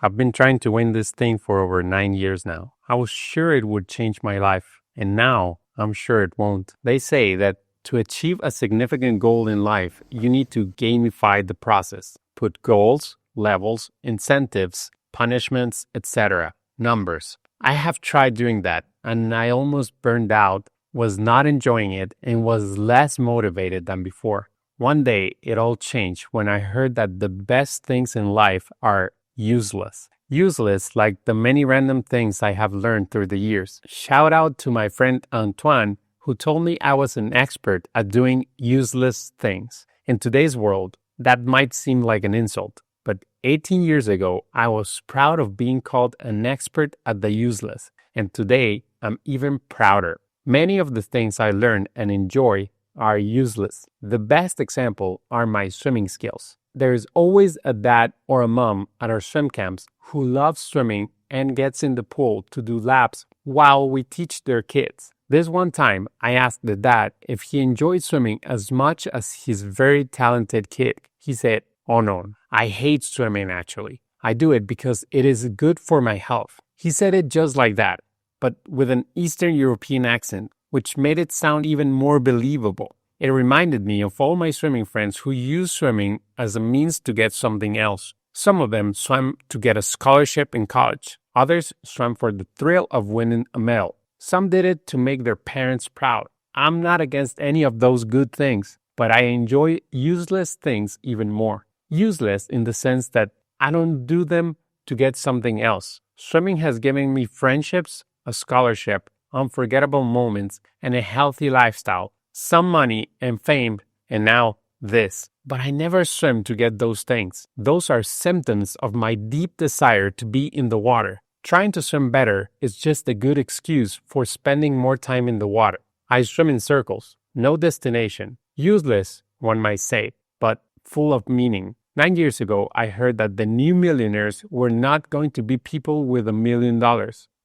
I've been trying to win this thing for over 9 years now. I was sure it would change my life, and now I'm sure it won't. They say that to achieve a significant goal in life, you need to gamify the process. Put goals, levels, incentives, punishments, etc., numbers. I have tried doing that, and I almost burned out, was not enjoying it, and was less motivated than before. One day, it all changed when I heard that the best things in life are useless. Useless like the many random things I have learned through the years. Shout out to my friend Antoine, who told me I was an expert at doing useless things. In today's world, that might seem like an insult, but 18 years ago, I was proud of being called an expert at the useless, and today, I'm even prouder. Many of the things I learn and enjoy are useless. The best example are my swimming skills. There is always a dad or a mom at our swim camps who loves swimming and gets in the pool to do laps while we teach their kids. This one time, I asked the dad if he enjoyed swimming as much as his very talented kid. He said, "Oh no, I hate swimming actually. I do it because it is good for my health." He said it just like that, but with an Eastern European accent, which made it sound even more believable. It reminded me of all my swimming friends who use swimming as a means to get something else. Some of them swam to get a scholarship in college. Others swam for the thrill of winning a medal. Some did it to make their parents proud. I'm not against any of those good things, but I enjoy useless things even more. Useless in the sense that I don't do them to get something else. Swimming has given me friendships, a scholarship, unforgettable moments, and a healthy lifestyle. Some money and fame, and now this. But I never swim to get those things. Those are symptoms of my deep desire to be in the water. Trying to swim better is just a good excuse for spending more time in the water. I swim in circles, no destination. Useless, one might say, but full of meaning. 9 years ago, I heard that the new millionaires were not going to be people with $1 million,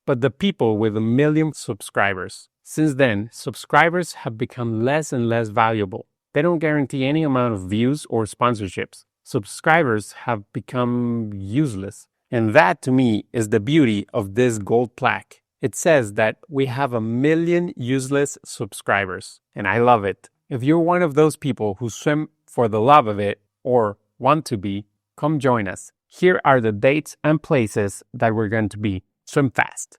but the people with 1 million subscribers. Since then, subscribers have become less and less valuable. They don't guarantee any amount of views or sponsorships. Subscribers have become useless. And that, to me, is the beauty of this gold plaque. It says that we have 1 million useless subscribers, and I love it. If you're one of those people who swim for the love of it, or want to be, come join us. Here are the dates and places that we're going to be. Swim fast.